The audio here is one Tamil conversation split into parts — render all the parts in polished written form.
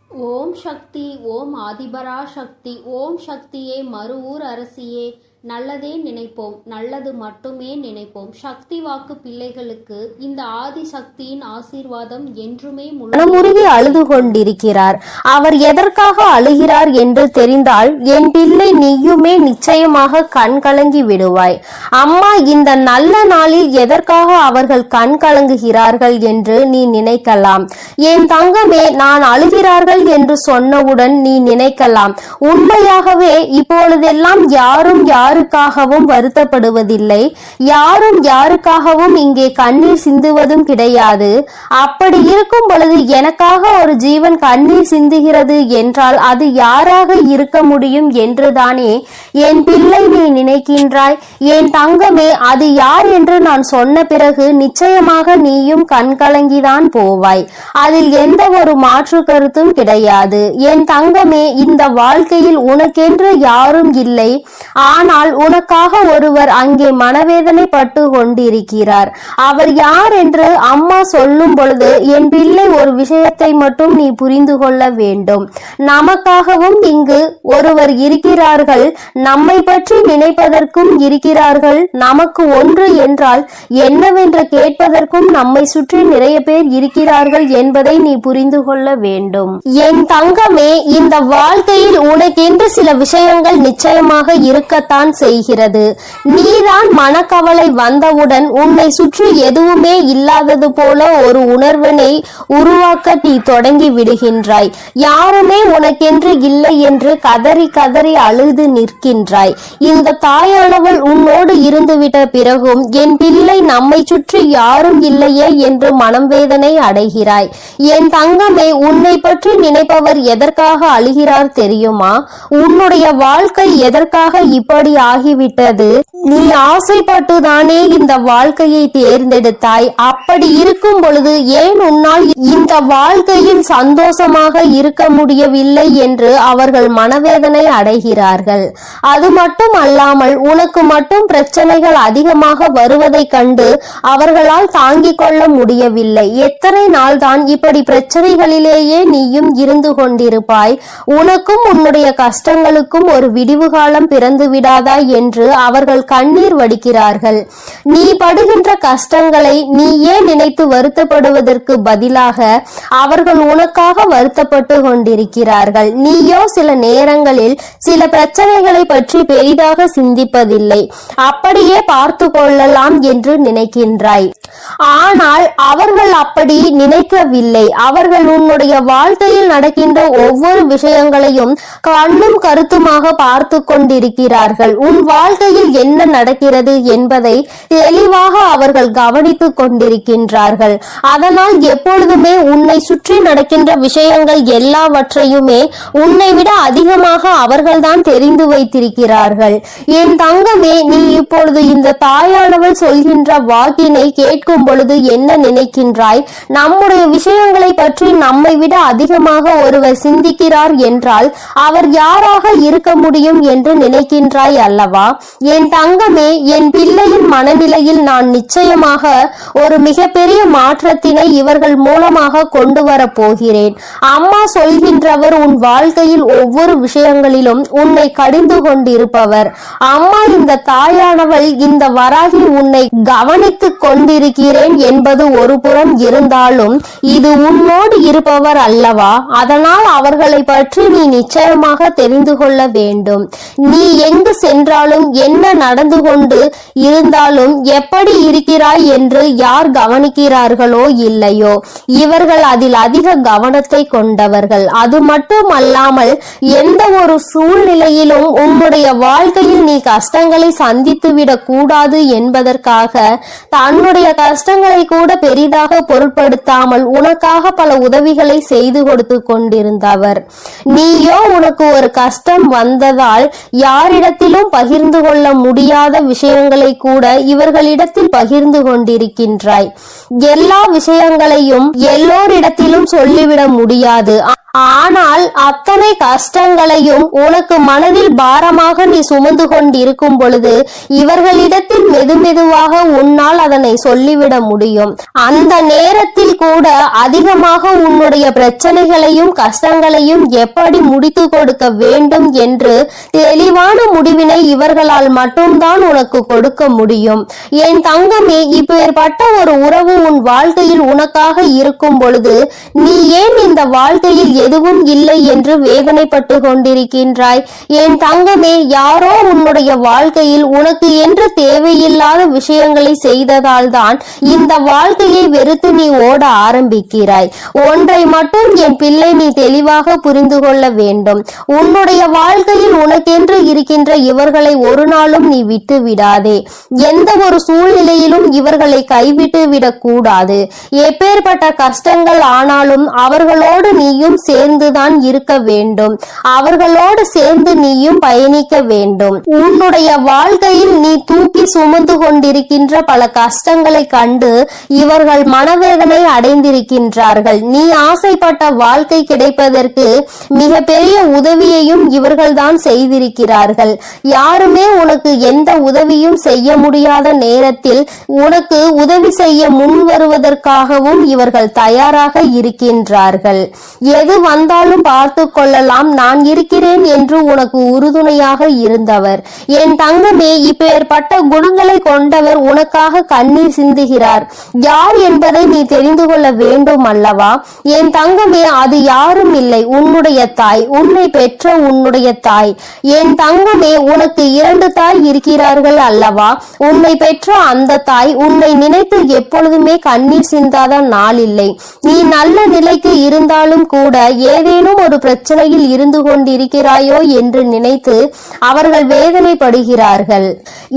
ஓம் சக்தி, ஓம் ஆதிபரா சக்தி, ஓம் சக்தியே, மறுவூர் அரசியே, நல்லதே நினைப்போம், நல்லது மட்டுமே நினைப்போம். சக்தி வாக்கு பிள்ளைகளுக்கு இந்த ஆதி சக்தியின் ஆசீர்வாதம் என்றுமே மனமுருகி அழுது கொண்டிருக்கிறார். அவர் எதற்காக அழுகிறார் என்று தெரிந்தால் என் பிள்ளை நீயுமே நிச்சயமாக கண் கலங்கி விடுவாய். அம்மா இந்த நல்ல நாளில் எதற்காக அவர்கள் கண் கலங்குகிறார்கள் என்று நீ நினைக்கலாம். என் தங்கமே, நான் அழுகிறார்கள் என்று சொன்னவுடன் நீ நினைக்கலாம், உண்மையாகவே இப்பொழுதெல்லாம் யாரும் யாருக்காகவும் வருத்தப்படுவதில்லை, யாரும் யாருக்காகவும் இங்கே கண்ணீர் சிந்துவதும் கிடையாது. அப்படி இருக்கும் பொழுது எனக்காக ஒரு ஜீவன் கண்ணீர் சிந்துகிறது என்றால் அது யாராக இருக்க முடியும் என்றுதானே என் பிள்ளை நீ நினைக்கின்றாய். என் தங்கமே, அது யார் என்று நான் சொன்ன பிறகு நிச்சயமாக நீயும் கண்கலங்கிதான் போவாய். அதில் எந்த ஒரு மாற்று கருத்தும் கிடையாது. என் தங்கமே, இந்த வாழ்க்கையில் உனக்கென்று யாரும் இல்லை. ஆனால் உனக்காக ஒருவர் அங்கே மனவேதனை பட்டு கொண்டிருக்கிறார். அவர் யார் என்று அம்மா சொல்லும் பொழுது என் பிள்ளை ஒரு விஷயத்தை மட்டும் நீ புரிந்து கொள்ள வேண்டும். நமக்காகவும் இங்கு ஒருவர் இருக்கிறார்கள், நம்மை பற்றி நினைப்பதற்கும் இருக்கிறார்கள். நமக்கு ஒன்று என்றால் என்னவென்று கேட்பதற்கும் நம்மை சுற்றி நிறைய பேர் இருக்கிறார்கள் என்பதை நீ புரிந்து கொள்ள வேண்டும். என் தங்கமே, இந்த வாழ்க்கையில் உனக்கென்று சில விஷயங்கள் நிச்சயமாக இருக்கத்தான் செய்கிறது. நீதான் மனக்கவலை வந்தவுடன் உன்னை சுற்றி எதுவுமே இல்லாதது போல ஒரு உணர்வினை உருவாக்க நீ தொடங்கி விடுகின்றாய். யாருமே உனக்கென்று இல்லை என்று கதறி கதறி அழுது நிற்கின்றாய். இந்த தாயானவள் உன்னோடு இருந்துவிட்ட பிறகும் என் பிள்ளை நம்மை சுற்றி யாரும் இல்லையே என்று மனம் வேதனை அடைகிறாய். என் தங்கமே, உன்னை பற்றி நினைப்பவர் எதற்காக அழுகிறார் தெரியுமா? உன்னுடைய வாழ்க்கை எதற்காக இப்படி ஆகிவிட்டது? நீ ஆசைப்பட்டுதானே இந்த வாழ்க்கையை தேர்ந்தெடுத்தாய். அப்படி இருக்கும் பொழுது ஏன் உன்னால் இந்த வாழ்க்கையில் சந்தோஷமாக இருக்க முடியவில்லை என்று அவர்கள் மனவேதனை அடைகிறார்கள். அது மட்டும் அல்லாமல் உனக்கு மட்டும் பிரச்சனைகள் அதிகமாக வருவதை கண்டு அவர்களால் தாங்கிக் கொள்ள முடியவில்லை. எத்தனை நாள் தான் இப்படி பிரச்சனைகளிலேயே நீயும் இருந்து கொண்டிருப்பாய்? உனக்கும் உன்னுடைய கஷ்டங்களுக்கும் ஒரு விடிவு காலம் பிறந்து விடாதா என்று அவர்கள் கண்ணீர் வடிக்கிறார்கள். நீ படுகின்ற கஷ்டங்களை நீயே நினைத்து வருத்தப்படுவதற்கு பதிலாக அவர்கள் உனக்காக வருத்தப்பட்டு கொண்டிருக்கிறார்கள். நீயோ சில நேரங்களில் சில பிரச்சனைகளை பற்றி பெரிதாக சிந்திப்பதில்லை, அப்படியே பார்த்து கொள்ளலாம் என்று நினைக்கின்றாய். ஆனால் அவர்கள் அப்படி நினைக்கவில்லை. அவர்கள் உன்னுடைய வாழ்க்கையில் நடக்கின்ற ஒவ்வொரு விஷயங்களையும் கண்ணும் கருத்துமாக பார்த்து கொண்டிருக்கிறார்கள். உன் வாழ்க்கையில் என்ன நடக்கிறது என்பதை தெளிவாக அவர்கள் கவனித்துக் கொண்டிருக்கின்றார்கள். அதனால் எப்பொழுதுமே உன்னை சுற்றி நடக்கின்ற விஷயங்கள் எல்லாவற்றையுமே உன்னை விட அதிகமாக அவர்கள்தான் தெரிந்து வைத்திருக்கிறார்கள். என் தங்கமே, நீ இப்பொழுது இந்த தாயானவள் சொல்கின்ற வாக்கினை கேட்கும் பொழுது என்ன நினைக்கின்றாய்? நம்முடைய விஷயங்களை பற்றி நம்மை விட அதிகமாக ஒருவர் சிந்திக்கிறார் என்றால் அவர் யாராக இருக்க முடியும் என்று நினைக்கின்றாய் அல்லவா? என் தங்கமே, என் பிள்ளையின் மனநிலையில் நான் நிச்சயமாக ஒரு மிகப்பெரிய மாற்றத்தினை இவர்கள் மூலமாக கொண்டு வர போகிறேன். அம்மா சொல்கின்றவர் உன் வாழ்க்கையில் ஒவ்வொரு விஷயங்களிலும் உன்னை கடிந்து கொண்டிருப்பவர். அம்மா இந்த தாயானவள் இந்த வராகி உன்னை கவனித்துக் கொண்டிருக்கிறேன் என்பது ஒரு புறம் இருந்தாலும் இது உன்னோடு இருப்பவர் அல்லவா? அதனால் அவர்களை பற்றி நீ நிச்சயமாக தெரிந்து கொள்ள வேண்டும். நீ எங்கு சென்றாலும் என்ன நடந்து கொண்டு இருந்தாலும் எப்படி இருக்கிறாய் என்று யார் கவனிக்கிறார்களோ இல்லையோ இவர்கள் அதில் அதிக கவனத்தை கொண்டவர்கள். அது மட்டும் அல்லாமல் எந்த ஒரு சூழ்நிலையிலும் உன்னுடைய வாழ்க்கையில் நீ கஷ்டங்களை சந்தித்து விடக் கூடாது என்பதற்காக தன்னுடைய கஷ்டங்களை கூட பெரிதாக பொருட்படுத்தாமல் உனக்காக பல உதவிகளை செய்து கொடுத்து கொண்டிருந்தவர். நீயோ உனக்கு ஒரு கஷ்டம் வந்ததால் யாரிடத்திலும் பகிர்ந்து கொள்ள முடியாத விஷயங்களை கூட இவர்களிடத்தில் பகிர்ந்து கொண்டிருக்கின்றாய். எல்லா விஷயங்களையும் எல்லோரிடத்திலும் சொல்லிவிட முடியாது. ஆனால் அத்தனை கஷ்டங்களையும் உனக்கு மனதில் பாரமாக நீ சுமந்து கொண்டிருக்கும் பொழுது இவர்களிடத்தில் மெதுமெதுவாக உன்னால் அதனை சொல்லிவிட முடியும். அந்த நேரத்தில் கூட அதிகமாக உன்னுடைய பிரச்சனைகளையும் கஷ்டங்களையும் எப்படி முடித்து கொடுக்க வேண்டும் என்று தெளிவான முடிவினை இவர்களால் மட்டும்தான் உனக்கு கொடுக்க முடியும். என் தங்கமே, இப்பேற்பட்ட ஒரு உறவு உன் வாழ்க்கையில் உனக்காக இருக்கும் பொழுது நீ ஏன் இந்த வாழ்க்கையில் எதுவும் இல்லை என்று வேதனைப்பட்டு கொண்டிருக்கின்றாய்? என் தங்கமே, யாரோ உன்னுடைய வாழ்க்கையில் உனக்கு என்று தேவையில்லாத விஷயங்களை செய்ததால் தான் இந்த வாழ்க்கையை வெறுத்து நீ ஓட ஆரம்பிக்கிறாய். ஒன்றை மட்டும் என் பிள்ளை நீ தெளிவாக புரிந்து கொள்ள வேண்டும். உன்னுடைய வாழ்க்கையில் உனக்கென்று இருக்கின்ற இவர்களை ஒரு நாளும் நீ விட்டு விடாதே. எந்த ஒரு சூழ்நிலையிலும் இவர்களை கைவிட்டு விடக்கூடாது. எப்பேற்பட்ட கஷ்டங்கள் ஆனாலும் அவர்களோடு நீயும் சேர்ந்துதான் இருக்க வேண்டும். அவர்களோடு சேர்ந்து நீயும் பயணிக்க வேண்டும். உன்னுடைய வாழ்க்கையில் நீ தூக்கி சுமந்து கொண்டிருக்கின்ற பல கஷ்டங்களை கண்டு இவர்கள் மனவேதனை அடைந்திருக்கின்றார்கள். நீ ஆசைப்பட்ட வாழ்க்கை கிடைப்பதற்கு மிக பெரிய உதவியையும் இவர்கள்தான் செய்திருக்கிறார்கள். யாருமே உனக்கு எந்த உதவியும் செய்ய முடியாத நேரத்தில் உனக்கு உதவி செய்ய முன் வருவதற்காகவும் இவர்கள் தயாராக இருக்கின்றார்கள். எது வந்தாலும் பார்த்து கொள்ளலாம், நான் இருக்கிறேன் என்று உனக்கு உறுதுணையாக இருந்தவர். என் தங்கமே, இப்பேற்பட்ட குணங்களை கொண்டவர் உனக்காக கண்ணீர் சிந்துகிறார். யார் என்பதை நீ தெரிந்து கொள்ள வேண்டும் அல்லவா? என் தங்கமே, அது யாரும் இல்லை, உன்னுடைய தாய், உன்னை பெற்ற உன்னுடைய தாய். என் தங்கமே, உனக்கு 2 தாய் இருக்கிறார்கள் அல்லவா? உன்னை பெற்ற அந்த தாய் உன்னை நினைத்து எப்பொழுதுமே கண்ணீர் சிந்தாத நாள் இல்லை. நீ நல்ல நிலைக்கு இருந்தாலும் கூட ஏதேனும் ஒரு பிரச்சனையில் இருந்து கொண்டிருக்கிறாயோ என்று நினைத்து அவர்கள் வேதனைப்படுகிறார்கள்.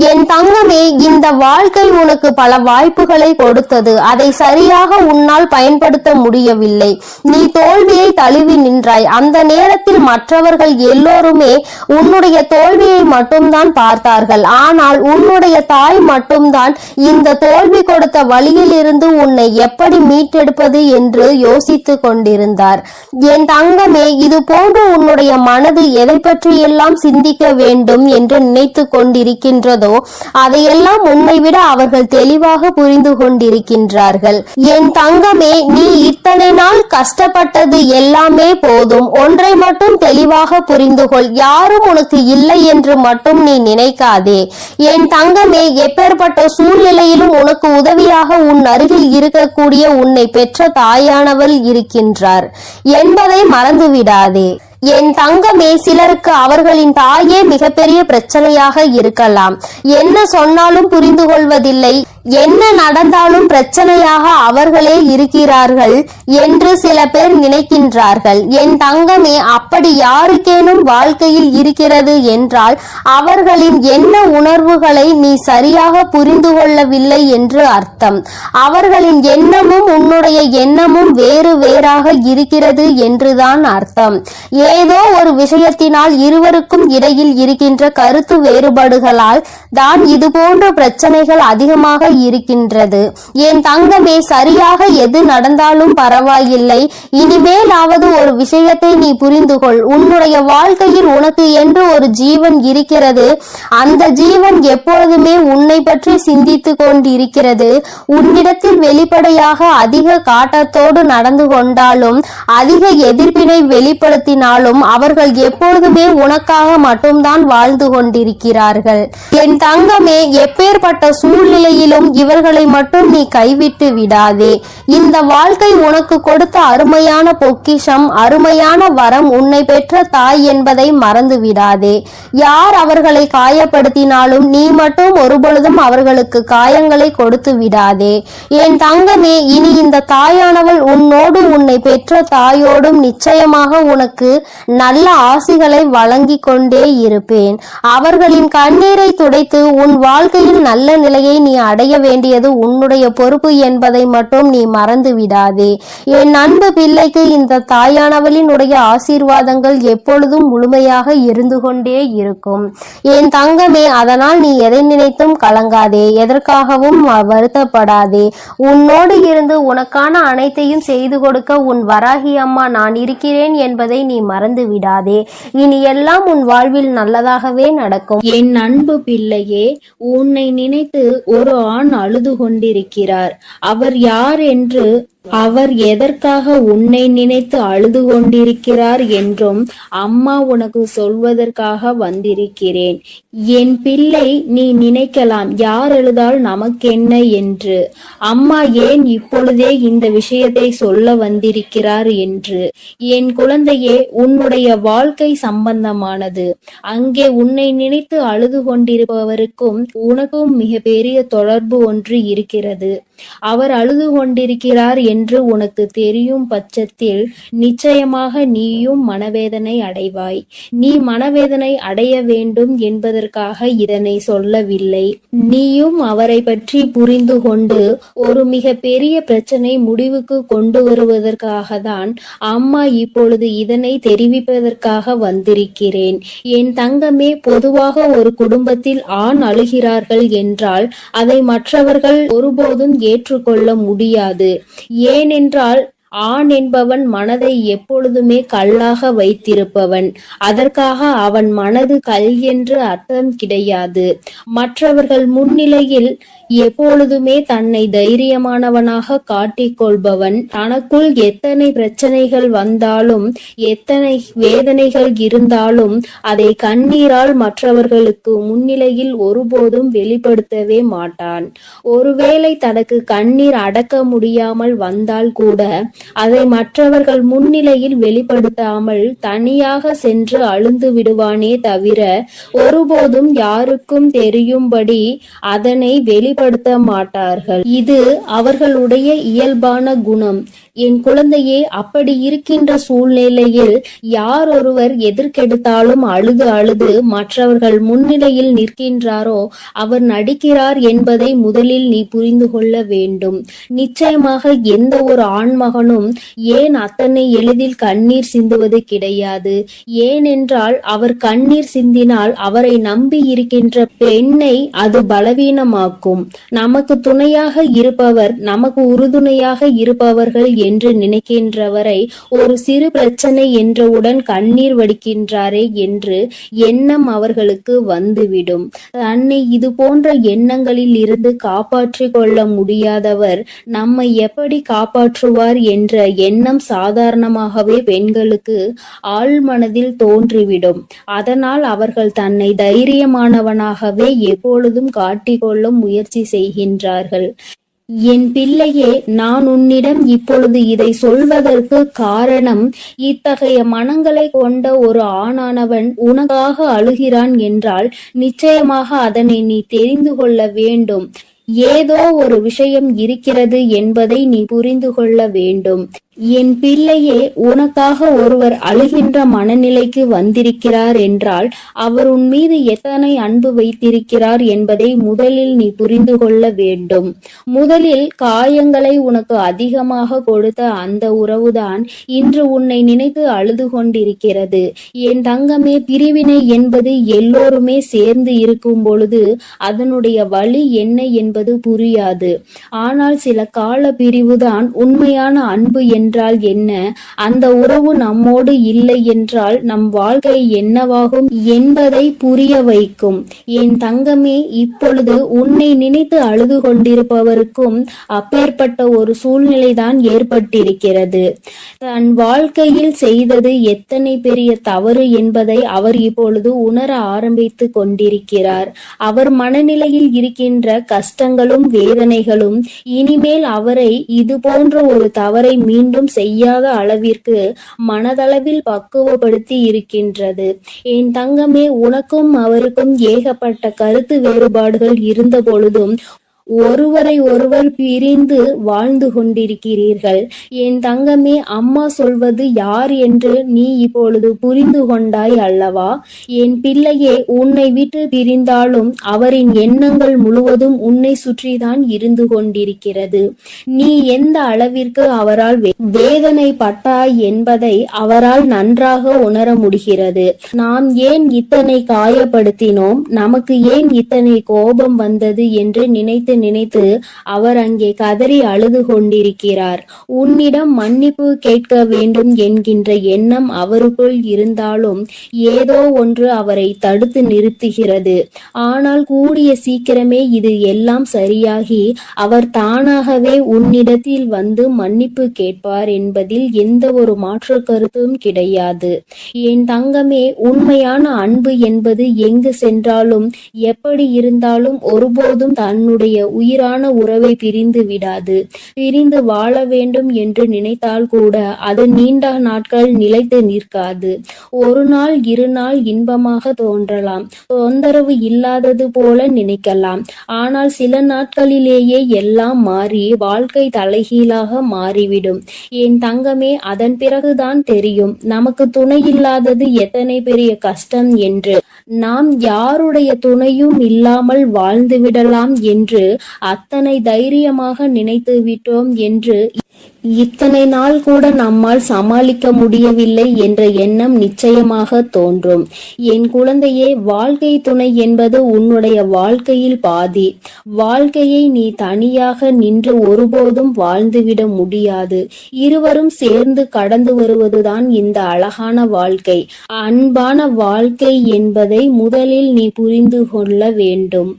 என் தங்கமே, இந்த வாழ்க்கை உனக்கு பல வாய்ப்புகளை கொடுத்தது. அதை சரியாக உன்னால் பயன்படுத்த முடியவில்லை. நீ தோல்வியை தழுவி நின்றாய். அந்த நேரத்தில் மற்றவர்கள் எல்லோருமே உன்னுடைய தோல்வியை மட்டும்தான் பார்த்தார்கள். ஆனால் உன்னுடைய தாய் மட்டும்தான் இந்த தோல்வி கொடுத்த வழியில் இருந்து உன்னை எப்படி மீட்டெடுப்பது என்று யோசித்து கொண்டிருந்தார். என் தங்கமே, இது போன்று உன்னுடைய மனது எதை பற்றி எல்லாம் சிந்திக்க வேண்டும் என்று நினைத்து கொண்டிருக்கின்றதோ அதையெல்லாம் உன்னை விட அவர்கள் தெளிவாக புரிந்து கொண்டிருக்கின்றார்கள். என் தங்கமே, நீ இத்தனை நாள் கஷ்டப்பட்டது எல்லாமே போதும். ஒன்றை மட்டும் தெளிவாக புரிந்து கொள். யாரும் உனக்கு இல்லை என்று மட்டும் நீ நினைக்காதே. என் தங்கமே, எப்பேற்பட்ட சூழ்நிலையிலும் உனக்கு உதவியாக உன் அருகில் இருக்கக்கூடிய உன்னை பெற்ற தாயானவள் இருக்கின்றார் என்பதை மறந்துவிடாதே. என் தங்கமே, சிலருக்கு அவர்களின் தாயே மிகப்பெரிய பிரச்சனையாக இருக்கலாம். என்ன சொன்னாலும் புரிந்து கொள்வதில்லை, என்ன நடந்தாலும் பிரச்சனையாக அவர்களே இருக்கிறார்கள் என்று சில பேர் நினைக்கின்றார்கள். என் தங்கமே, அப்படி யாருக்கேனும் வாழ்க்கையில் இருக்கிறது என்றால் அவர்களின் என்ன உணர்வுகளை நீ சரியாக புரிந்து கொள்ளவில்லை என்று அர்த்தம். அவர்களின் எண்ணமும் உன்னுடைய எண்ணமும் வேறு வேறாக இருக்கிறது என்றுதான் அர்த்தம். ஏதோ ஒரு விஷயத்தினால் இருவருக்கும் இடையில் இருக்கின்ற கருத்து வேறுபாடுகளால் தான் இது போன்ற பிரச்சனைகள் அதிகமாக இருக்கின்றது. என் தங்கமே, சரியாக எது நடந்தாலும் பரவாயில்லை. இனிமேலாவது ஒரு விஷயத்தை நீ புரிந்து கொள். உன்னுடைய வாழ்க்கையில் உனக்கு என்று ஒரு ஜீவன் இருக்கிறது. அந்த ஜீவன் எப்பொழுதுமே உன்னை பற்றி சிந்தித்து கொண்டிருக்கிறது. உன்னிடத்தில் வெளிப்படையாக அதிக காட்டத்தோடு நடந்து கொண்டாலும் அதிக எதிர்ப்பினை வெளிப்படுத்தினாலும் அவர்கள் எப்பொழுதுமே உனக்காக மட்டும்தான் வாழ்ந்து கொண்டிருக்கிறார்கள். என் தங்கமே, எப்பேற்பட்ட சூழ்நிலையிலும் இவர்களை மட்டும் நீ கைவிட்டு விடாதே. இந்த வாழ்க்கை உனக்கு கொடுத்த அருமையான பொக்கிஷம், அருமையான வரம் உன்னை பெற்ற தாய் என்பதை மறந்து விடாதே. யார் அவர்களை காயப்படுத்தினாலும் நீ மட்டும் ஒருபொழுதும் அவர்களுக்கு காயங்களை கொடுத்து விடாதே. என் தங்கமே, இனி இந்த தாயானவள் உன்னோடு உன்னை பெற்ற தாயோடும் நிச்சயமாக உனக்கு நல்ல ஆசிகளை வழங்கி கொண்டே இருப்பேன். அவர்களின் கண்ணீரை துடைத்து உன் வாழ்க்கையில் நல்ல நிலையை நீ அடைய செய்ய வேண்டியது உன்னுடைய பொறுப்பு என்பதை மட்டும் நீ மறந்து விடாதே. என் அன்பு பிள்ளைக்கு இந்த தாயானவளினுடைய ஆசீர்வாதங்கள் எப்பொழுதும் முழுமையாக இருந்து கொண்டே இருக்கும் என் தங்கமே. அதனால் நீ எதை நினைத்தும் கலங்காதே, எதற்காகவும் வருத்தப்படாதே. உன்னோடு இருந்து உனக்கான அனைத்தையும் செய்து கொடுக்க உன் வராகி அம்மா நான் இருக்கிறேன் என்பதை நீ மறந்து விடாதே. இனி எல்லாம் உன் வாழ்வில் நல்லதாகவே நடக்கும். என் அன்பு பிள்ளையே, உன்னை நினைத்து ஒரு ஆண் அழுது கொண்டிருக்கிறார். அவர் யார் என்று, அவர் எதற்காக உன்னை நினைத்து அழுது கொண்டிருக்கிறார் என்றும் அம்மா உனக்கு சொல்வதற்காக வந்திருக்கிறேன். என் பிள்ளை, நீ நினைக்கலாம் யார் எழுதால் நமக்கென்ன என்று. அம்மா ஏன் இப்பொழுதே இந்த விஷயத்தை சொல்ல வந்திருக்கிறார் என்று. என் குழந்தையே, உன்னுடைய வாழ்க்கை சம்பந்தமானது. அங்கே உன்னை நினைத்து அழுது கொண்டிருப்பவருக்கும் உனக்கும் மிக பெரிய தொடர்பு ஒன்று இருக்கிறது. அவர் அழுது கொண்டிருக்கிறார் என்று உனக்கு தெரியும் பட்சத்தில் நிச்சயமாக நீயும் மனவேதனை அடைவாய். நீ மனவேதனை அடைய வேண்டும் என்பதற்காக இதனை சொல்லவில்லை. நீயும் அவரை பற்றி புரிந்து கொண்டு ஒரு மிக பெரிய பிரச்சனை முடிவுக்கு கொண்டு வருவதற்காக தான் அம்மா இப்பொழுது இதனை தெரிவிப்பதற்காக வந்திருக்கிறேன். என் தங்கமே, பொதுவாக ஒரு குடும்பத்தில் ஆண் அழுகிறார்கள் என்றால் அதை மற்றவர்கள் ஒருபோதும் ஏற்றுக்கொள்ள முடியாது. ஏனென்றால் ஆண் என்பவன் மனதை எப்பொழுதுமே கல்லாக வைத்திருப்பவன். அதற்காக அவன் மனது கல் என்று அர்த்தம் கிடையாது. மற்றவர்கள் முன்னிலையில் எப்பொழுதுமே தன்னை தைரியமானவனாக காட்டிக்கொள்பவன். தனக்குள் எத்தனை பிரச்சனைகள் வந்தாலும் எத்தனை வேதனைகள் இருந்தாலும் அதை கண்ணீரால் மற்றவர்களுக்கு முன்னிலையில் ஒருபோதும் வெளிப்படுத்தவே மாட்டான். ஒருவேளை தனக்கு கண்ணீர் அடக்க முடியாமல் வந்தால் கூட அதை மற்றவர்கள் முன்னிலையில் வெளிப்படுத்தாமல் தனியாக சென்று அழுந்து விடுவானே தவிர ஒருபோதும் யாருக்கும் தெரியும்படி அதனை வெளிப்படுத்த மாட்டார்கள். இது அவர்களுடைய இயல்பான குணம். என் குழந்தையே, அப்படி இருக்கின்ற சூழ்நிலையில் யார் ஒருவர் எதற்கெடுத்தாலும் அழுது அழுது மற்றவர்கள் முன்னிலையில் நிற்கின்றாரோ அவர் நடிக்கிறார் என்பதை முதலில் நீ புரிந்து கொள்ள வேண்டும். நிச்சயமாக எந்த ஒரு ஆண்மகனும் ஏன் அத்தனை எளிதில் கண்ணீர் சிந்துவது கிடையாது. ஏனென்றால் அவர் கண்ணீர் சிந்தினால் அவரை நம்பி இருக்கின்ற பெண்ணை அது பலவீனமாக்கும். நமக்கு துணையாக இருப்பவர், நமக்கு உறுதுணையாக இருப்பவர்கள் என்று நினைக்கின்றவரை ஒரு சிறு பிரச்சனை என்றவுடன் கண்ணீர் வடிக்கின்றாரே என்று எண்ணம் அவர்களுக்கு வந்துவிடும். தன்னை இது போன்ற எண்ணங்களில் இருந்து காப்பாற்றிக் கொள்ள முடியாதவர் நம்மை எப்படி காப்பாற்றுவார் என்ற எண்ணம் சாதாரணமாகவே பெண்களுக்கு ஆழ் மனதில் தோன்றிவிடும். அதனால் அவர்கள் தன்னை தைரியமானவனாகவே எப்பொழுதும் காட்டிக்கொள்ள முயற்சி செய்கின்றார்கள். என் பிள்ளையே, நான் உன்னிடம் இப்பொழுது இதை சொல்வதற்கு காரணம், இத்தகைய மனங்களை கொண்ட ஒரு ஆணானவன் உனக்காக அழுகிறான் என்றால் நிச்சயமாக அதனை நீ தெரிந்து கொள்ள வேண்டும். ஏதோ ஒரு விஷயம் இருக்கிறது என்பதை நீ புரிந்து கொள்ள வேண்டும். என் பிள்ளையே, உனக்காக ஒருவர் அழுகின்ற மனநிலைக்கு வந்திருக்கிறார் என்றால் அவர் உன் மீது எத்தனை அன்பு வைத்திருக்கிறார் என்பதை முதலில் நீ புரிந்து கொள்ள வேண்டும். முதலில் காயங்களை உனக்கு அதிகமாக கொடுத்த அந்த உறவுதான் இன்று உன்னை நினைத்து அழுது கொண்டிருக்கிறது. என் தங்கமே, பிரிவினை என்பது எல்லோருமே சேர்ந்து இருக்கும் பொழுது அதனுடைய வலி என்ன என்பது புரியாது. ஆனால் சில கால பிரிவுதான் உண்மையான அன்பு என்றால் என்ன, அந்த உறவு நம்மோடு இல்லை என்றால் நம் வாழ்க்கை என்னவாகும் என்பதை புரிய வைக்கும். என் தங்கமே, இப்பொழுது உன்னை நினைத்து அழுது கொண்டிருப்பவருக்கும் அப்பேற்பட்ட ஒரு சூழ்நிலைதான் ஏற்பட்டிருக்கிறது. தன் வாழ்க்கையில் செய்தது எத்தனை பெரிய தவறு என்பதை அவர் இப்பொழுது உணர ஆரம்பித்து கொண்டிருக்கிறார். அவர் மனநிலையில் இருக்கின்ற கஷ்டங்களும் வேதனைகளும் இனிமேல் அவரை இது போன்ற ஒரு தவறை மீண்டும் செய்யாத அளவிற்கு மனதளவில் பக்குவப்படுத்தி இருக்கின்றது. என் தங்கமே, உனக்கும் அவருக்கும் ஏகப்பட்ட கருத்து வேறுபாடுகள் இருந்த பொழுதும் ஒருவரை ஒருவர் பிரிந்து வாழ்ந்து கொண்டிருக்கிறீர்கள். என் தங்கமே, அம்மா சொல்வது யார் என்று நீ இப்பொழுது புரிந்து கொண்டாய் அல்லவா? என் பிள்ளையே, உன்னை விட்டு பிரிந்தாலும் அவரின் எண்ணங்கள் முழுவதும் உன்னை சுற்றிதான் இருந்து கொண்டிருக்கிறது. நீ எந்த அளவிற்கு அவரால் வேதனைப்பட்டாய் என்பதை அவரால் நன்றாக உணர முடிகிறது. நாம் ஏன் இத்தனை காயப்படுத்தினோம், நமக்கு ஏன் இத்தனை கோபம் வந்தது என்று நினைத்து நினைத்து அவர் அங்கே கதறி அழுது கொண்டிருக்கிறார். உன்னிடம் மன்னிப்பு கேட்க வேண்டும் என்கின்ற எண்ணம் அவருக்குள் இருந்தாலும் ஏதோ ஒன்று அவரை தடுத்து நிறுத்துகிறது. ஆனால் கூடிய சீக்கிரமே இது எல்லாம் சரியாகி அவர் தானாகவே உன்னிடத்தில் வந்து மன்னிப்பு கேட்பார் என்பதில் எந்த ஒரு மாற்று கருத்தும் கிடையாது. என் தங்கமே, உண்மையான அன்பு என்பது எங்கு சென்றாலும் எப்படி இருந்தாலும் ஒருபோதும் தன்னுடைய உயிரான உறவை பிரிந்து விடாது. பிரிந்து வாழ வேண்டும் என்று நினைத்தால் கூட அது நீண்ட நாட்கள் நிலைத்து நிற்காது. ஒரு நாள் இரு நாள் இன்பமாக தோன்றலாம், தொந்தரவு இல்லாதது போல நினைக்கலாம். ஆனால் சில நாட்களிலேயே எல்லாம் மாறி வாழ்க்கை தலைகீழாக மாறிவிடும். என் தங்கமே, அதன் பிறகுதான் தெரியும் நமக்கு துணை இல்லாதது எத்தனை பெரிய கஷ்டம் என்று. நாம் யாருடைய துணையும் இல்லாமல் வாழ்ந்து விடலாம் என்று அத்தனை தைரியமாக நினைத்து விட்டோம் என்று இத்தனை நாள் கூட நம்மால் சமாளிக்க முடியவில்லை என்ற எண்ணம் நிச்சயமாக தோன்றும். என் குழந்தையே, வாழ்க்கை துணை என்பது உன்னுடைய வாழ்க்கையில் பாதி. வாழ்க்கையை நீ தனியாக நின்று ஒருபோதும் வாழ்ந்துவிட முடியாது. இருவரும் சேர்ந்து கடந்து வருவதுதான் இந்த அழகான வாழ்க்கை. அன்பான வாழ்க்கை என்பதை முதலில் நீ புரிந்து கொள்ள வேண்டும்.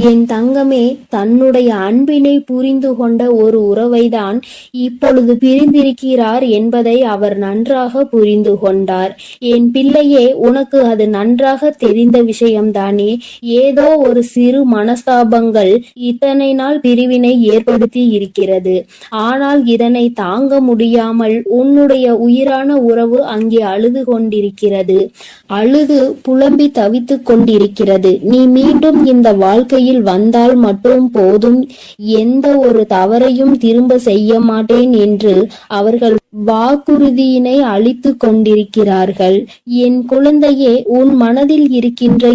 என் தங்கமே, தன்னுடைய அன்பினை புரிந்து கொண்ட ஒரு உறவைதான் இப்பொழுது பிரிந்திருக்கிறார் என்பதை அவர் நன்றாக புரிந்து கொண்டார். என் பிள்ளையே, உனக்கு அது நன்றாக தெரிந்த விஷயம்தானே. ஏதோ ஒரு சிறு மனஸ்தாபங்கள் இத்தனை நாள் பிரிவினை ஏற்படுத்தி இருக்கிறது. ஆனால் இதனை தாங்க முடியாமல் உன்னுடைய உயிரான உறவு அங்கே அழுது கொண்டிருக்கிறது. அழுது புலம்பி தவித்து கொண்டிருக்கிறது. நீ மீண்டும் இந்த வாழ்க்கையில் வந்தால் மட்டும் போதும், எந்த ஒரு தவறையும் திரும்ப செய்ய மாட்டேன் என்று அவர்கள் வாக்குறுதியினை அளித்து கொண்டிருக்கிறார்கள். என் குழந்தையே, உன் மனதில் இருக்கின்ற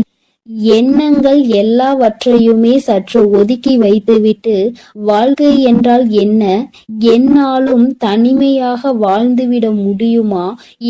எண்ணங்கள் எல்லாவற்றையுமே சற்று ஒதுக்கி வைத்துவிட்டு, வாழ்க்கை என்றால் என்ன, என்னாலும் தனிமையாக வாழ்ந்துவிட முடியுமா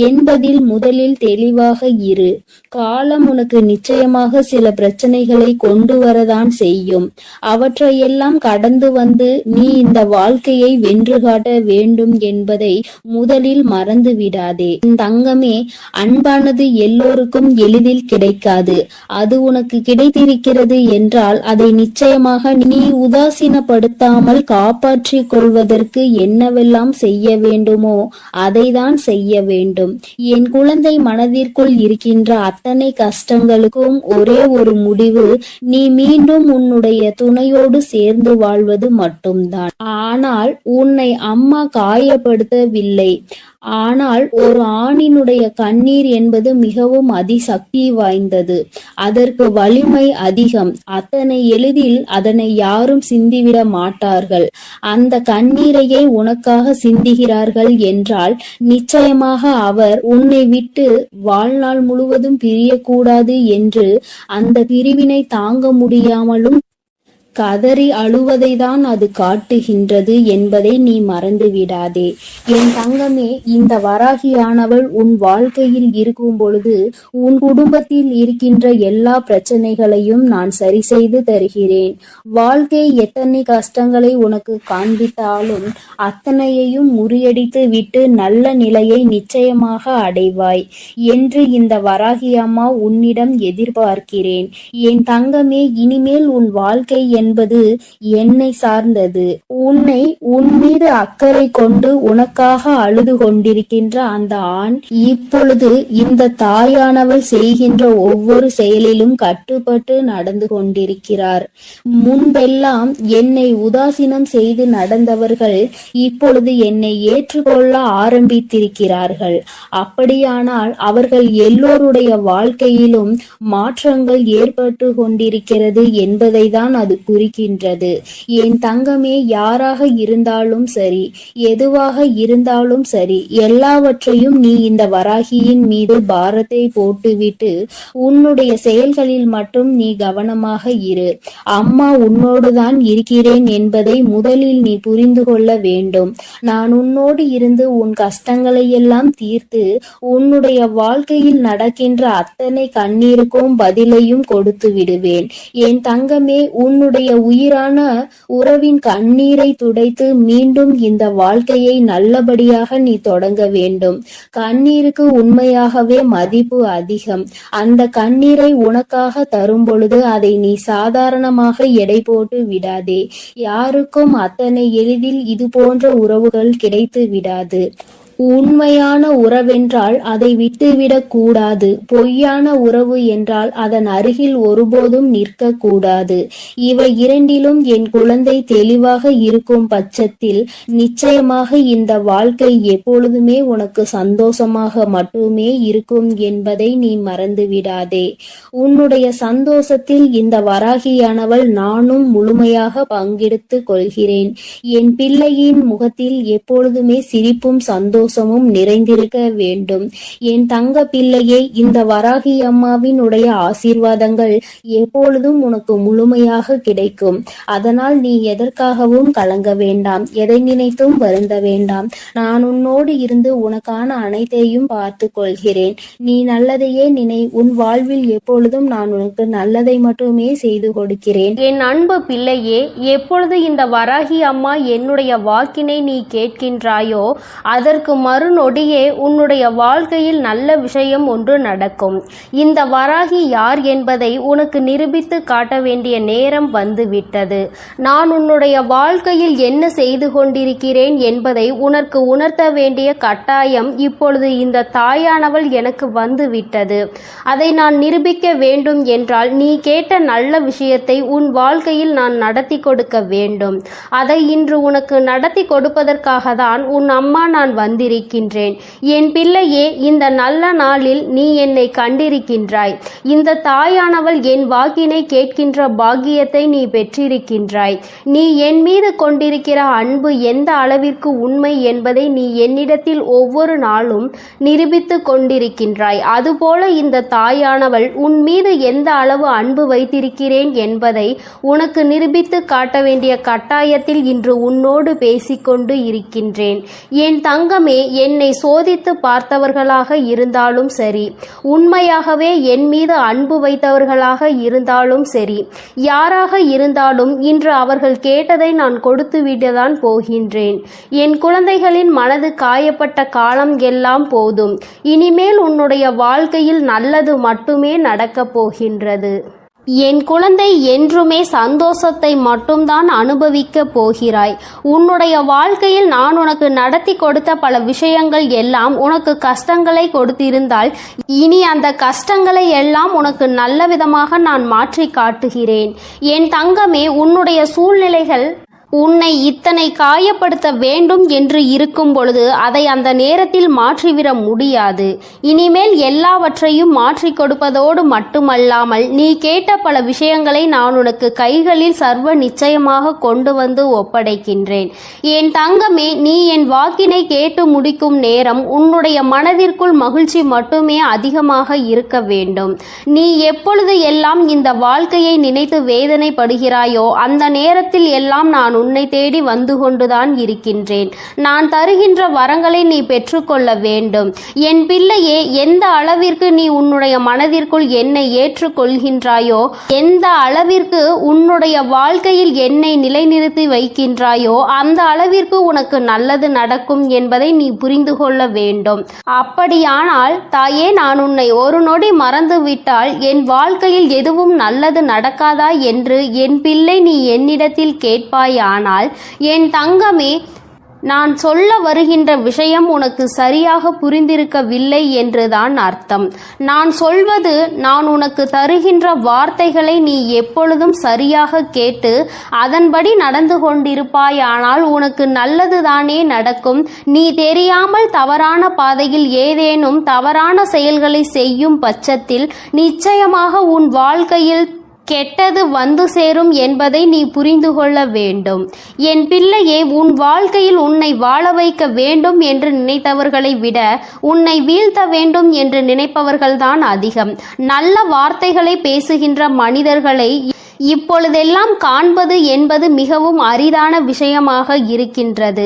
என்பதில் முதலில் தெளிவாக இரு. காலம் உனக்கு நிச்சயமாக சில பிரச்சனைகளை கொண்டு வரதான் செய்யும். அவற்றையெல்லாம் கடந்து வந்து நீ இந்த வாழ்க்கையை வென்று காட்ட வேண்டும் என்பதை முதலில் மறந்து விடாதே. தங்கமே, அன்பானது எல்லோருக்கும் எளிதில் கிடைக்காது. அது உனக்கு கிடைத்திருக்கிறது என்றால் அதை நிச்சயமாக நீ உதாசீனப்படுத்தாமல் காப்பாற்றிக் கொள்வதற்கு என்னவெல்லாம் செய்ய வேண்டுமோ அதை தான் செய்ய வேண்டும். என் குழந்தை, மனதிற்குள் இருக்கின்ற அத்தனை கஷ்டங்களுக்கும் ஒரே ஒரு முடிவு, நீ மீண்டும் உன்னுடைய துணையோடு சேர்ந்து வாழ்வது மட்டும்தான். ஆனால் உன்னை அம்மா காயப்படுத்தவில்லை. ஆனால் ஒரு ஆணினுடைய கண்ணீர் என்பது மிகவும் அதிசக்தி வாய்ந்தது. அதற்கு வலிமை அதிகம். அத்தனை எளிதில் அதனை யாரும் சிந்திவிட மாட்டார்கள். அந்த கண்ணீரையே உனக்காக சிந்துகிறார்கள் என்றால் நிச்சயமாக அவர் உன்னை விட்டு வாழ்நாள் முழுவதும் பிரியக்கூடாது என்று அந்த பிரிவினை தாங்க முடியாமலும் கதறி அழுவதை தான் அது காட்டுகின்றது என்பதை நீ மறந்து விடாதே. என் தங்கமே, இந்த வராகியானவள் உன் வாழ்க்கையில் இருக்கும் பொழுது உன் குடும்பத்தில் இருக்கின்ற எல்லா பிரச்சனைகளையும் நான் சரி செய்து தருகிறேன். வாழ்க்கை எத்தனை கஷ்டங்களை உனக்கு காண்பித்தாலும் அத்தனையையும் முறியடித்து விட்டு நல்ல நிலையை நிச்சயமாக அடைவாய் என்று இந்த வராகி அம்மா உன்னிடம் எதிர்பார்க்கிறேன். என் தங்கமே, இனிமேல் உன் வாழ்க்கை என்பது என்னை சார்ந்தது. உன் மீது அக்கறை கொண்டு உனக்காக அழுது கொண்டிருக்கின்ற அந்த ஆண் இப்பொழுது இந்த தாயானவள் செய்கின்ற ஒவ்வொரு செயலிலும் கட்டுப்பட்டு நடந்து கொண்டிருக்கிறார். முன்பெல்லாம் என்னை உதாசீனம் செய்து நடந்தவர்கள் இப்பொழுது என்னை ஏற்றுக்கொள்ள ஆரம்பித்திருக்கிறார்கள். அப்படியானால் அவர்கள் எல்லோருடைய வாழ்க்கையிலும் மாற்றங்கள் ஏற்பட்டு கொண்டிருக்கிறது என்பதை தான் அது குறிக்கின்றது. என் தங்கமே, யாராக இருந்தாலும் சரி, எதுவாக இருந்தாலும் சரி, எல்லாவற்றையும் நீ இந்த வராகியின் மீது பாரத்தை போட்டுவிட்டு உன்னுடைய செயல்களில் மட்டும் நீ கவனமாக இரு. அம்மா உன்னோடுதான் இருக்கிறேன் என்பதை முதலில் நீ புரிந்து கொள்ள வேண்டும். நான் உன்னோடு இருந்து உன் கஷ்டங்களை எல்லாம் தீர்த்து உன்னுடைய வாழ்க்கையில் நடக்கின்ற அத்தனை கண்ணீருக்கும் பதிலையும் கொடுத்து விடுவேன். என் தங்கமே, உன்னுடைய உயிரான உறவின் கண்ணீரை துடைத்து மீண்டும் இந்த வாழ்க்கையை நல்லபடியாக நீ தொடங்க வேண்டும். கண்ணீருக்கு உண்மையாகவே மதிப்பு அதிகம். அந்த கண்ணீரை உனக்காக தரும் பொழுது அதை நீ சாதாரணமாக எடை போட்டு விடாதே. யாருக்கும் அத்தனை எளிதில் இது போன்ற உறவுகள் கிடைத்து விடாது. உண்மையான உறவென்றால் அதை விட்டுவிடக் கூடாது. பொய்யான உறவு என்றால் அதன் அருகில் ஒருபோதும் நிற்க கூடாது. இவை இரண்டிலும் என் குழந்தை தெளிவாக இருக்கும் பட்சத்தில் நிச்சயமாக இந்த வாழ்க்கை எப்பொழுதுமே உனக்கு சந்தோஷமாக மட்டுமே இருக்கும் என்பதை நீ மறந்து விடாதே. உன்னுடைய சந்தோஷத்தில் இந்த வராகியானவள் நானும் முழுமையாக பங்கெடுத்து கொள்கிறேன். என் பிள்ளையின் முகத்தில் எப்பொழுதுமே சிரிப்பும் சந்தோஷமும் நிறைந்திருக்க வேண்டும். என் தங்க பிள்ளையே, இந்த வராகி அம்மாவின் உடைய ஆசீர்வாதங்கள் எப்பொழுதும் உனக்கு முழுமையாக கிடைக்கும். அதனால் நீ எதற்காகவும் கலங்க வேண்டாம், எதை நினைத்தும் வருந்த வேண்டாம். நான் உன்னோடு இருந்து உனக்கான அனைத்தையும் பார்த்து கொள்கிறேன். நீ நல்லதையே நினை. உன் வாழ்வில் எப்பொழுதும் நான் உனக்கு நல்லதை மட்டுமே செய்து கொடுக்கிறேன். என் அன்பு பிள்ளையே, எப்பொழுது இந்த வராகி அம்மா என்னுடைய வாக்கினை நீ கேட்கின்றாயோ அதற்கு மறுநொடியே உன்னுடைய வாழ்க்கையில் நல்ல விஷயம் ஒன்று நடக்கும். இந்த வராகி யார் என்பதை உனக்கு நிரூபித்து காட்ட வேண்டிய நேரம் வந்துவிட்டது. நான் உன்னுடைய வாழ்க்கையில் என்ன செய்து கொண்டிருக்கிறேன் என்பதை உனக்கு உணர்த்த வேண்டிய கட்டாயம் இப்பொழுது இந்த தாயானவள் எனக்கு வந்துவிட்டது. அதை நான் நிரூபிக்க வேண்டும் என்றால் நீ கேட்ட நல்ல விஷயத்தை உன் வாழ்க்கையில் நான் நடத்தி கொடுக்க வேண்டும். அதை இன்று உனக்கு நடத்தி கொடுப்பதற்காக தான் உன் அம்மா நான் வந்திருக்கின்றேன். என் பிள்ளையே, இந்த நல்ல நாளில் நீ என்னை கண்டிருக்கின்றாய். இந்த தாயானவள் என் வாக்கினை கேட்கின்ற பாக்கியத்தை நீ பெற்றிருக்கின்றாய். நீ என் மீது கொண்டிருக்கிற அன்பு எந்த அளவிற்கு உண்மை என்பதை நீ என்னிடத்தில் ஒவ்வொரு நாளும் நிரூபித்து கொண்டிருக்கின்றாய். அதுபோல இந்த தாயானவள் உன் மீது எந்த அளவு அன்பு வைத்திருக்கிறேன் என்பதை உனக்கு நிரூபித்து காட்ட வேண்டிய கட்டாயத்தில் இன்று உன்னோடு பேசிக்கொண்டு இருக்கின்றேன். என் தங்கமே, என்னை சோதித்து பார்த்தவர்களாக இருந்தாலும் சரி, உண்மையாகவே என் மீது அன்பு வைத்தவர்களாக இருந்தாலும் சரி, யாராக இருந்தாலும் இன்று அவர்கள் கேட்டதை நான் கொடுத்து விடத்தான் போகின்றேன். என் குழந்தைகளின் மனது காயப்பட்ட காலம் எல்லாம் போதும். இனிமேல் உன்னுடைய வாழ்க்கையில் நல்லது மட்டுமே நடக்கப் போகின்றது. என் குழந்தை, என்றுமே சந்தோஷத்தை மட்டும்தான் அனுபவிக்க போகிறாய். உன்னுடைய வாழ்க்கையில் நான் உனக்கு நடத்தி கொடுத்த பல விஷயங்கள் எல்லாம் உனக்கு கஷ்டங்களை கொடுத்திருந்தால் இனி அந்த கஷ்டங்களை எல்லாம் உனக்கு நல்ல விதமாக நான் மாற்றி காட்டுகிறேன். என் தங்கமே, உன்னுடைய சூழ்நிலைகள் உன்னை இத்தனை காயப்படுத்த வேண்டும் என்று இருக்கும் பொழுது அதை அந்த நேரத்தில் மாற்றிவிட முடியாது. இனிமேல் எல்லாவற்றையும் மாற்றி கொடுப்பதோடு மட்டுமல்லாமல் நீ கேட்ட பல விஷயங்களை நான் உனக்கு கைகளில் சர்வ நிச்சயமாக கொண்டு வந்து ஒப்படைக்கின்றேன். என் தங்கமே, நீ என் வாக்கினை கேட்டு முடிக்கும் நேரம் உன்னுடைய மனதிற்குள் மகிழ்ச்சி மட்டுமே அதிகமாக இருக்க வேண்டும். நீ எப்பொழுது எல்லாம் இந்த வாழ்க்கையை நினைத்து வேதனைப்படுகிறாயோ அந்த நேரத்தில் எல்லாம் நான் உன்னை தேடி வந்து கொண்டுதான் இருக்கின்றேன். நான் தருகின்ற வரங்களை நீ பெற்றுக்கொள்ள வேண்டும். என் பிள்ளையே, எந்த அளவிற்கு நீ உன்னுடைய மனதிற்குள் என்னை ஏற்றுக்கொள்கின்றாயோ, எந்த அளவிற்கு உன்னுடைய வாழ்க்கையில் என்னை நிலைநிறுத்தி வைக்கின்றாயோ அந்த அளவிற்கு உனக்கு நல்லது நடக்கும் என்பதை நீ புரிந்து கொள்ள வேண்டும். அப்படியானால் தாயே, நான் உன்னை ஒரு நொடி மறந்துவிட்டால் என் வாழ்க்கையில் எதுவும் நல்லது நடக்காதா என்று என் பிள்ளை நீ என்னிடத்தில் கேட்பாயானால், என் தங்கமே, நான் சொல்ல வருகின்ற விஷயம் உனக்கு சரியாக புரிந்திருக்கவில்லை என்றுதான் அர்த்தம். நான் சொல்வது, நான் உனக்கு தருகின்ற வார்த்தைகளை நீ எப்பொழுதும் சரியாக கேட்டு அதன்படி நடந்து கொண்டிருப்பாயானால் உனக்கு நல்லதுதானே நடக்கும். நீ தெரியாமல் தவறான பாதையில் ஏதேனும் தவறான செயல்களை செய்யும் பட்சத்தில் நிச்சயமாக உன் வாழ்க்கையில் கெட்டது வந்து சேரும் என்பதை நீ புரிந்து கொள்ள வேண்டும். என் பிள்ளையே, உன் வாழ்க்கையில் உன்னை வாழ வைக்க வேண்டும் என்று நினைத்தவர்களை விட உன்னை வீழ்த்த வேண்டும் என்று நினைப்பவர்கள்தான் அதிகம். நல்ல வார்த்தைகளை பேசுகின்ற மனிதர்களை இப்பொழுதெல்லாம் காண்பது என்பது மிகவும் அரிதான விஷயமாக இருக்கின்றது.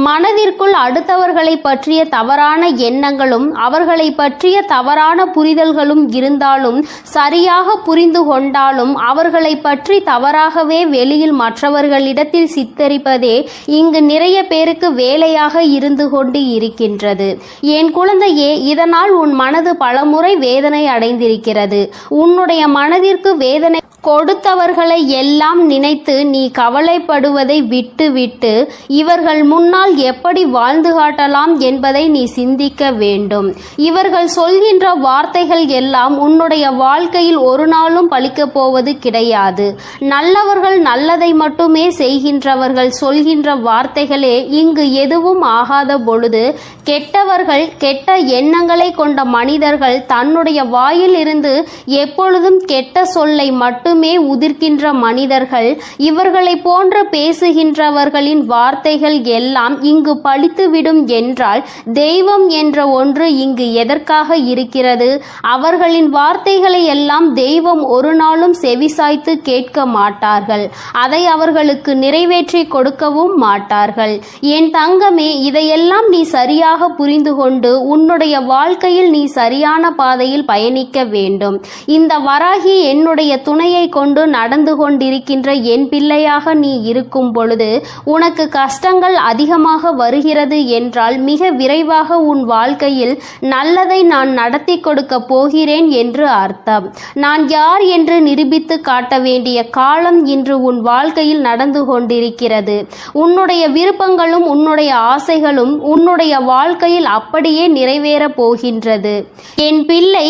மனதிற்குள் அடுத்தவர்களை பற்றிய தவறான எண்ணங்களும் அவர்களை பற்றிய தவறான புரிதல்களும் இருந்தாலும், சரியாக புரிந்து கொண்டாலும் அவர்களை பற்றி தவறாகவே வெளியில் மற்றவர்களிடத்தில் சித்தரிப்பதே இங்கு நிறைய பேருக்கு வேலையாக இருந்து கொண்டு இருக்கின்றது. என் குழந்தையே, இதனால் உன் மனது பலமுறை வேதனை அடைந்திருக்கிறது. உன்னுடைய மனதிற்கு வேதனை கொடுத்தவர்களை எல்லாம் நினைத்து நீ கவலைப்படுவதை விட்டுவிட்டு இவர்கள் முன்னால் எப்படி வாழ்ந்து காட்டலாம் என்பதை நீ சிந்திக்க வேண்டும். இவர்கள் சொல்கின்ற வார்த்தைகள் எல்லாம் உன்னுடைய வாழ்க்கையில் ஒரு நாளும் பலிக்கப் போவது கிடையாது. நல்லவர்கள் நல்லதை மட்டுமே செய்கின்றவர்கள் சொல்கின்ற வார்த்தைகளே இங்கு எதுவும் ஆகாத பொழுது, கெட்டவர்கள் கெட்ட எண்ணங்களை கொண்ட மனிதர்கள் தன்னுடைய வாயில் இருந்து எப்பொழுதும் கெட்ட சொல்லை மட்டுமே உதிர்க்கின்ற மனிதர்கள், இவர்களை போன்ற பேசுகின்றவர்களின் வார்த்தைகள் எல்லாம் இங்கு பலித்துவிடும் என்றால் தெய்வம் என்ற ஒன்று இங்கு எதற்காக இருக்கிறது? அவர்களின் வார்த்தைகளை எல்லாம் தெய்வம் ஒரு நாளும் செவிசாய்த்து கேட்க மாட்டார்கள். அதை அவர்களுக்கு நிறைவேற்றி கொடுக்கவும் மாட்டார்கள். என் தங்கமே, இதையெல்லாம் நீ சரியாக புரிந்து கொண்டு உன்னுடைய வாழ்க்கையில் நீ சரியான பாதையில் பயணிக்க வேண்டும். இந்த வராகி என்னுடைய துணையை கொண்டு நடந்து கொண்டிருக்கின்ற என் பிள்ளையாக நீ இருக்கும் பொழுது உனக்கு கஷ்டங்கள் அதிகமாக வருகிறது என்றால் மிக விரைவாக உன் வாழ்க்கையில் நல்லதை நான் நடத்தி கொடுக்க போகிறேன் என்று அர்த்தம். நான் யார் என்று நிரூபித்து காட்ட வேண்டிய காலம் இன்று உன் வாழ்க்கையில் நடந்து கொண்டிருக்கிறது. உன்னுடைய விருப்பங்களும் உன்னுடைய ஆசைகளும் உன்னுடைய வாழ்க்கையில் அப்படியே நிறைவேறப் போகின்றது. என் பிள்ளை,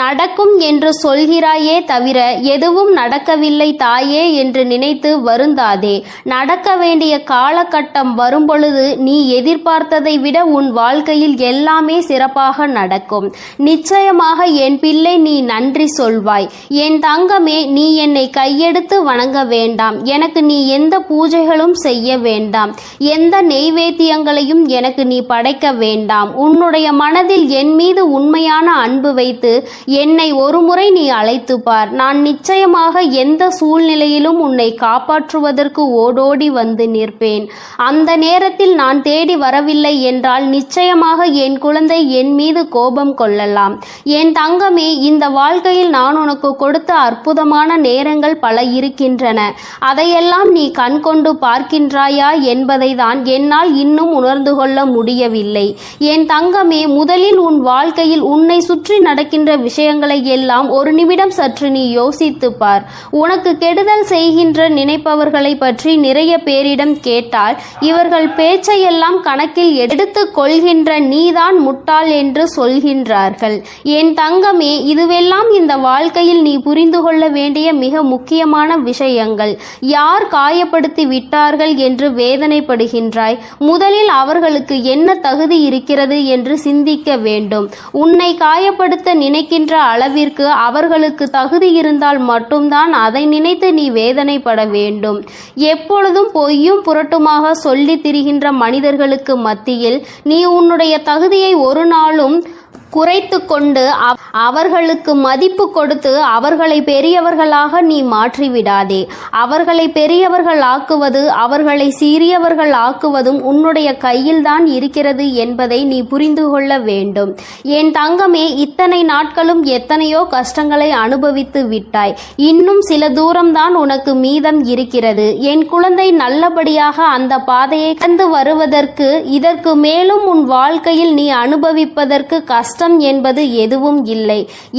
நடக்கும் என்று சொல்கிறாயே தவிர எதுவும் நடக்கவில்லை தாயே என்று நினைத்து வருந்தாதே. நடக்க வேண்டிய காலகட்டம் வரும்பொழுது நீ எதிர்பார்த்ததை விட உன் வாழ்க்கையில் எல்லாமே சிறப்பாக நடக்கும். நிச்சயமாக என் பிள்ளை, நீ நன்றி சொல்வாய். என் தங்கமே, நீ என்னை கையெடுத்து வணங்க வேண்டாம். எனக்கு நீ எந்த பூஜைகளும் செய்ய வேண்டாம். எந்த நெய்வேத்தியங்களையும் எனக்கு நீ படைக்க வேண்டாம். உன்னுடைய மனதில் என் மீது உண்மையான அன்பு வைத்து என்னை ஒருமுறை நீ அழைத்து பார். நான் நிச்சயமாக எந்த சூழ்நிலையிலும் உன்னை காப்பாற்றுவதற்கு ஓடோடி வந்து நிற்பேன். அந்த நேரத்தில் நான் தேடி வரவில்லை என்றால் நிச்சயமாக என் குழந்தை என் மீது கோபம் கொள்ளலாம். என் தங்கமே, இந்த வாழ்க்கையில் நான் உனக்கு கொடுத்த அற்புதமான நேரங்கள் பல இருக்கின்றன. அதையெல்லாம் நீ கண் கொண்டு பார்க்கின்றாயா என்பதை தான் என்னால் இன்னும் உணர்ந்து கொள்ள முடியவில்லை. என் தங்கமே, முதலில் உன் வாழ்க்கையில் உன்னை சுற்றி நடக்கின்ற விஷயங்களை எல்லாம் ஒரு நிமிடம் சற்று நீ யோசித்து பார். உனக்கு கெடுதல் செய்கின்ற நினைப்பவர்களை பற்றி நிறைய பேரிடம் கேட்டால் இவர்கள் பேச்சையெல்லாம் கணக்கில் எடுத்துக் கொள்கின்ற நீதான் முட்டாள் என்று சொல்கின்றார்கள். என் தங்கமே, இதுவெல்லாம் இந்த வாழ்க்கையில் நீ புரிந்து கொள்ள வேண்டிய மிக முக்கியமான விஷயங்கள். யார் காயப்படுத்தி விட்டார்கள் என்று வேதனைப்படுகின்றாய்? முதலில் அவர்களுக்கு என்ன தகுதி இருக்கிறது என்று சிந்திக்க வேண்டும். உன்னை காயப்படுத்த நினைக்கின்ற அளவிற்கு அவர்களுக்கு தகுதி இருந்தால் மட்டும்தான் அதை நினைத்து நீ வேதனைப்பட வேண்டும். எப்பொழுதும் பொய்யும் புரட்டுமாக சொல்லி திரிகின்ற மனிதர்களுக்கு மத்தியில் நீ உன்னுடைய தகுதியை ஒரு நாளும் குறைத்து கொண்டு அவர்களுக்கு மதிப்பு கொடுத்து அவர்களை பெரியவர்களாக நீ மாற்றிவிடாதே. அவர்களை பெரியவர்கள் ஆக்குவது, அவர்களை சிறியவர்கள் ஆக்குவதும் உன்னுடைய கையில்தான் இருக்கிறது என்பதை நீ புரிந்து கொள்ள வேண்டும். என் தங்கமே, இத்தனை நாட்களும் எத்தனையோ கஷ்டங்களை அனுபவித்து விட்டாய். இன்னும் சில தூரம்தான் உனக்கு மீதம் இருக்கிறது. என் குழந்தை, நல்லபடியாக அந்த பாதையை கடந்து வருவதற்கு இதற்கு மேலும் உன் வாழ்க்கையில் நீ அனுபவிப்பதற்கு கஷ்டம் என்பது எதுவும் இல்லை.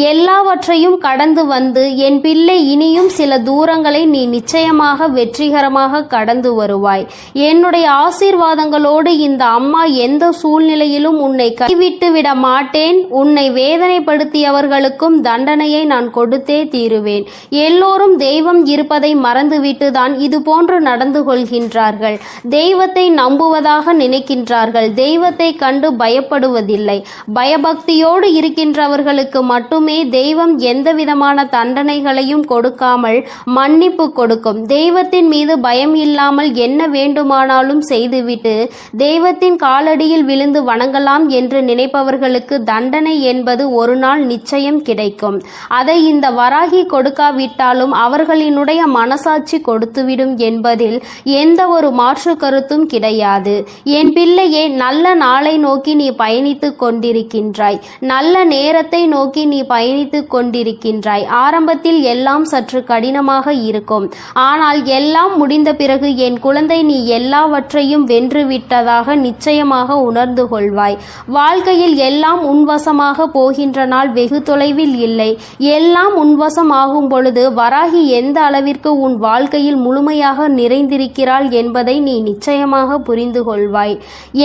எல்லாவற்றையும் கடந்து வந்து என் பிள்ளை, இனியும் சில தூரங்களை நீ நிச்சயமாக வெற்றிகரமாக கடந்து வருவாய். என்னுடைய ஆசீர்வாதங்களோடு இந்த அம்மா எந்த சூழ்நிலையிலும் உன்னை கைவிட்டு விட மாட்டேன். உன்னை வேதனைப்படுத்தியவர்களுக்கும் தண்டனையை நான் கொடுத்தே தீருவேன். எல்லோரும் தெய்வம் இருப்பதை மறந்துவிட்டுதான் இது போன்று நடந்து கொள்கின்றார்கள். தெய்வத்தை நம்புவதாக நினைக்கின்றார்கள். தெய்வத்தை கண்டு பயப்படுவதில்லை. பயபக்தி நம்பிக்கையோடு இருக்கின்றவர்களுக்கு மட்டுமே தெய்வம் எந்தவிதமான தண்டனைகளையும் கொடுக்காமல் மன்னிப்பு கொடுக்கும். தெய்வத்தின் மீது பயம் இல்லாமல் என்ன வேண்டுமானாலும் செய்துவிட்டு தெய்வத்தின் காலடியில் விழுந்து வணங்கலாம் என்று நினைப்பவர்களுக்கு தண்டனை என்பது ஒரு நாள் நிச்சயம் கிடைக்கும். அதை இந்த வராகி கொடுக்காவிட்டாலும் அவர்களினுடைய மனசாட்சி கொடுத்துவிடும் என்பதில் எந்த ஒரு மாற்று கருத்தும் கிடையாது. என் பிள்ளையே, நல்ல நாளை நோக்கி நீ பயணித்துக் கொண்டிருக்கின்றாய். நல்ல நேரத்தை நோக்கி நீ பயணித்துக் கொண்டிருக்கின்றாய். ஆரம்பத்தில் எல்லாம் சற்று கடினமாக இருக்கும். ஆனால் எல்லாம் முடிந்த பிறகு என் குழந்தை, நீ எல்லாவற்றையும் வென்றுவிட்டதாக நிச்சயமாக உணர்ந்து கொள்வாய். வாழ்க்கையில் எல்லாம் உன்வசமாக போகின்ற நாள் வெகு தொலைவில் இல்லை. எல்லாம் உன்வசம் ஆகும் பொழுது வராகி எந்த அளவிற்கு உன் வாழ்க்கையில் முழுமையாக நிறைந்திருக்கிறாள் என்பதை நீ நிச்சயமாக புரிந்து கொள்வாய்.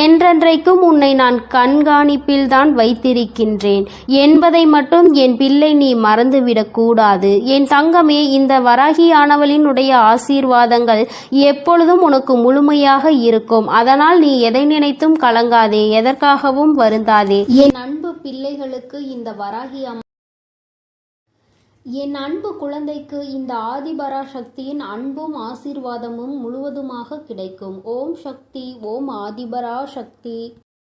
என்றென்றைக்கும் உன்னை நான் கண்காணிப்பில்தான் வைத்திருக்கின்றேன் என்பதை மட்டும் என் பிள்ளை நீ மறந்துவிடக் கூடாது. என் தங்கமே, இந்த வராகியானவளினுடைய ஆசீர்வாதங்கள் எப்பொழுதும் உனக்கு முழுமையாக இருக்கும். அதனால் நீ எதை நினைத்தும் கலங்காதே, எதற்காகவும் வருந்தாதே. என் அன்பு பிள்ளைகளுக்கு இந்த வராகி என் அன்பு குழந்தைக்கு இந்த ஆதிபராசக்தியின் அன்பும் ஆசீர்வாதமும் முழுவதுமாக கிடைக்கும். ஓம் சக்தி, ஓம் ஆதிபராசக்தி.